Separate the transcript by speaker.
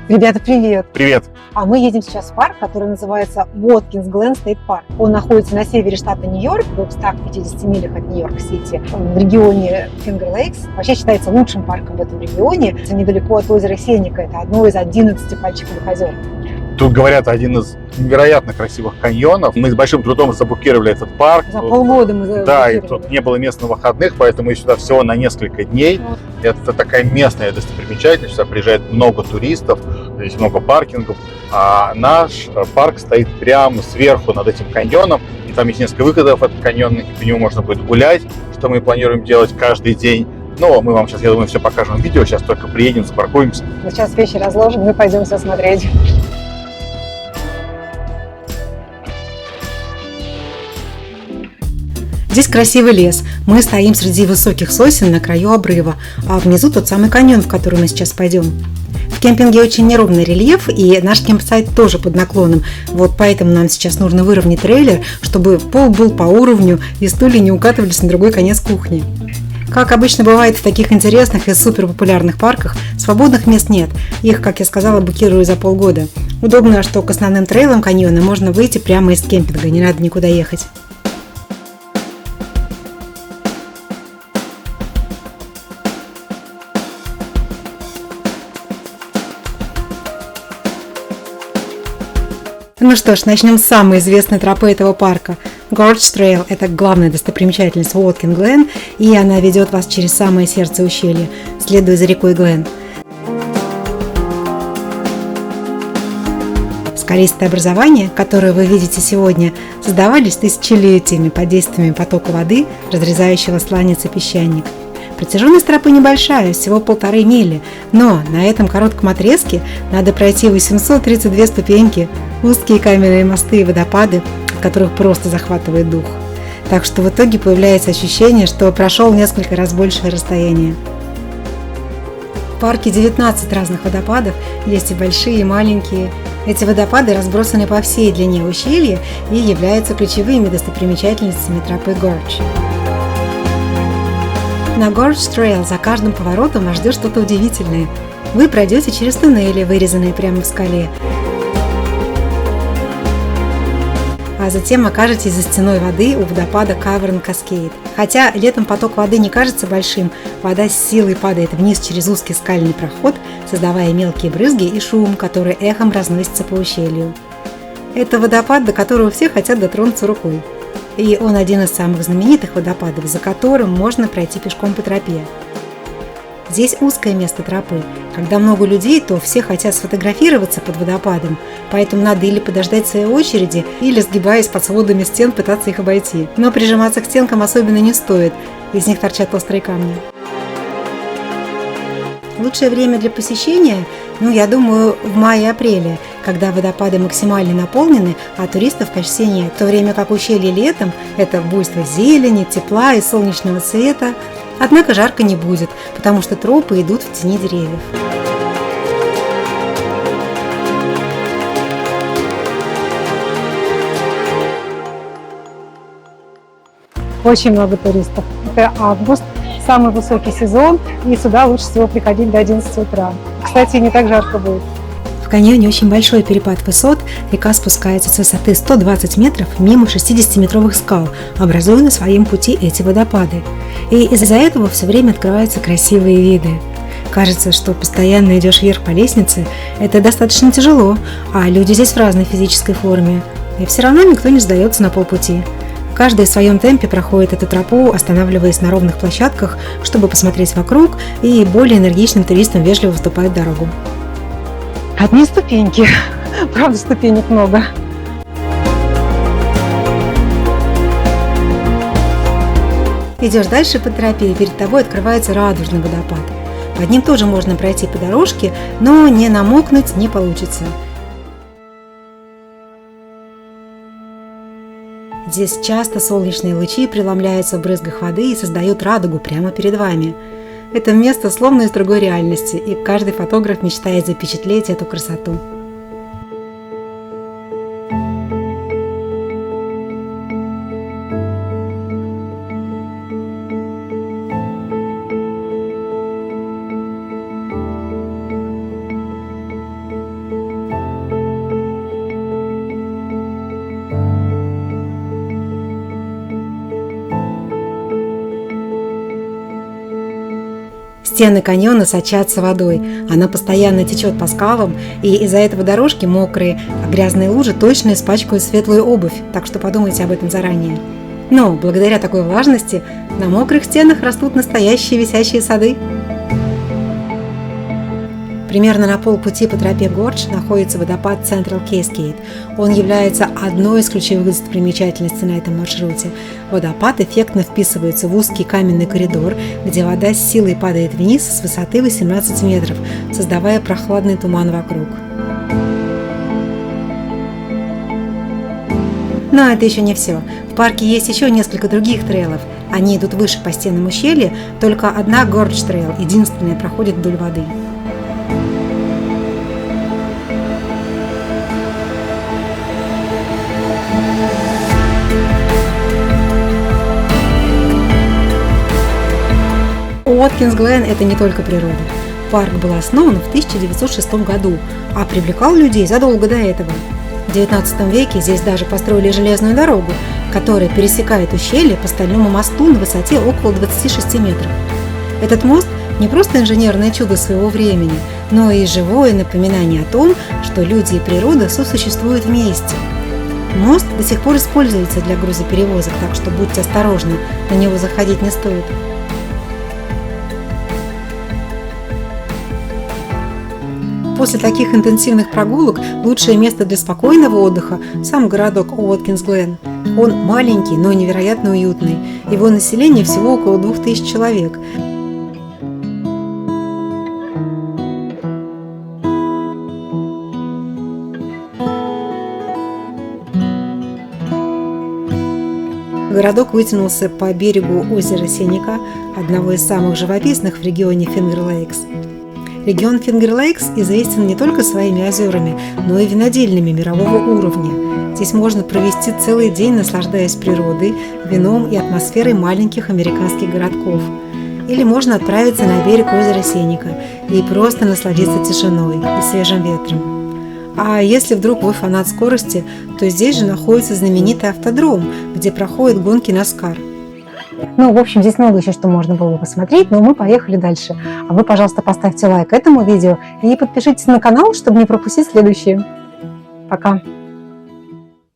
Speaker 1: Ребята, привет!
Speaker 2: Привет!
Speaker 1: А мы едем сейчас в парк, который называется Watkins Glen State Park. Он находится на севере штата Нью-Йорк, в 250 милях от Нью-Йорк-Сити, в регионе Finger Lakes. Вообще считается лучшим парком в этом регионе. Это недалеко от озера Сеника. Это одно из 11 пальчиковых озер.
Speaker 2: Тут, говорят, один из невероятно красивых каньонов. Мы с большим трудом заблокировали этот парк.
Speaker 1: За полгода мы заблокировали.
Speaker 2: Да, и тут не было мест на выходных, поэтому мы сюда всего на несколько дней. Это такая местная достопримечательность, сюда приезжает много туристов, здесь много паркингов. А наш парк стоит прямо сверху над этим каньоном, и там есть несколько выходов в этот каньон, и по нему можно будет гулять, что мы планируем делать каждый день. Но мы вам сейчас, я думаю, все покажем в видео, сейчас только приедем, запаркуемся.
Speaker 1: Сейчас вещи разложим, мы пойдем все смотреть. Здесь красивый лес. Мы стоим среди высоких сосен на краю обрыва, а внизу тот самый каньон, в который мы сейчас пойдем. В кемпинге очень неровный рельеф, и наш кемпсайт тоже под наклоном. Вот поэтому нам сейчас нужно выровнять трейлер, чтобы пол был по уровню и стулья не укатывались на другой конец кухни. Как обычно бывает в таких интересных и суперпопулярных парках, свободных мест нет. Их, как я сказала, букирую за полгода. Удобно, что к основным трейлам каньона можно выйти прямо из кемпинга, не надо никуда ехать. Ну что ж, начнем с самой известной тропы этого парка. Gorge Trail – это главная достопримечательность Watkins Glen, и она ведет вас через самое сердце ущелья, следуя за рекой Глен. Скалистые образования, которые вы видите сегодня, создавались тысячелетиями под действием потока воды, разрезающего сланец и песчаник. Протяженность тропы небольшая, всего 1,5 мили, но на этом коротком отрезке надо пройти 832 ступеньки, узкие каменные мосты и водопады, от которых просто захватывает дух. Так что в итоге появляется ощущение, что прошел несколько раз большее расстояние. В парке 19 разных водопадов, есть и большие, и маленькие. Эти водопады разбросаны по всей длине ущелья и являются ключевыми достопримечательностями тропы Gorge. На Gorge Trail за каждым поворотом вас ждет что-то удивительное. Вы пройдете через туннели, вырезанные прямо в скале, а затем окажетесь за стеной воды у водопада Cavern Cascade. Хотя летом поток воды не кажется большим, вода с силой падает вниз через узкий скальный проход, создавая мелкие брызги и шум, который эхом разносится по ущелью. Это водопад, до которого все хотят дотронуться рукой. И он один из самых знаменитых водопадов, за которым можно пройти пешком по тропе. Здесь узкое место тропы. Когда много людей, то все хотят сфотографироваться под водопадом, поэтому надо или подождать своей очереди, или, сгибаясь под сводами стен, пытаться их обойти. Но прижиматься к стенкам особенно не стоит, из них торчат острые камни. Лучшее время для посещения, я думаю, в мае-апреле, когда водопады максимально наполнены, а туристов почти нет, в то время как ущелье летом – это буйство зелени, тепла и солнечного света. Однако жарко не будет, потому что тропы идут в тени деревьев. Очень много туристов. Это август, самый высокий сезон, и сюда лучше всего приходить до 11 утра. Кстати, не так жарко будет. В каньоне очень большой перепад высот, река спускается с высоты 120 метров мимо 60-метровых скал, образуя на своем пути эти водопады. И из-за этого все время открываются красивые виды. Кажется, что постоянно идешь вверх по лестнице, это достаточно тяжело, а люди здесь в разной физической форме. И все равно никто не сдается на полпути. Каждый в своем темпе проходит эту тропу, останавливаясь на ровных площадках, чтобы посмотреть вокруг, и более энергичным туристам вежливо уступает дорогу. Одни ступеньки. Правда, ступенек много. Идешь дальше по тропе, и перед тобой открывается радужный водопад. Под ним тоже можно пройти по дорожке, но не намокнуть не получится. Здесь часто солнечные лучи преломляются в брызгах воды и создают радугу прямо перед вами. Это место словно из другой реальности, и каждый фотограф мечтает запечатлеть эту красоту. Стены каньона сочатся водой, она постоянно течет по скалам, и из-за этого дорожки мокрые, а грязные лужи точно испачкают светлую обувь, так что подумайте об этом заранее. Но благодаря такой влажности на мокрых стенах растут настоящие висячие сады. Примерно на полпути по тропе Гордж находится водопад Central Cascade. Он является одной из ключевых достопримечательностей на этом маршруте. Водопад эффектно вписывается в узкий каменный коридор, где вода с силой падает вниз с высоты 18 метров, создавая прохладный туман вокруг. Но это еще не все. В парке есть еще несколько других трейлов. Они идут выше по стенам ущелья, только одна Gorge Trail, единственная, проходит вдоль воды. Уоткинс Глен – это не только природа. Парк был основан в 1906 году, а привлекал людей задолго до этого. В XIX веке здесь даже построили железную дорогу, которая пересекает ущелье по стальному мосту на высоте около 26 метров. Этот мост не просто инженерное чудо своего времени, но и живое напоминание о том, что люди и природа сосуществуют вместе. Мост до сих пор используется для грузоперевозок, так что будьте осторожны, на него заходить не стоит. После таких интенсивных прогулок лучшее место для спокойного отдыха – сам городок Уоткинс Глен. Он маленький, но невероятно уютный. Его население всего около 2000 человек. Городок вытянулся по берегу озера Сенека, одного из самых живописных в регионе Фингер-Лейкс. Регион Фингер-Лейкс известен не только своими озерами, но и винодельнями мирового уровня. Здесь можно провести целый день, наслаждаясь природой, вином и атмосферой маленьких американских городков. Или можно отправиться на берег озера Сенека и просто насладиться тишиной и свежим ветром. А если вдруг вы фанат скорости, то здесь же находится знаменитый автодром, где проходят гонки NASCAR.
Speaker 3: Ну, в общем, здесь много еще что можно было бы посмотреть, но мы поехали дальше. А вы, пожалуйста, поставьте лайк этому видео и подпишитесь на канал, чтобы не пропустить следующие. Пока!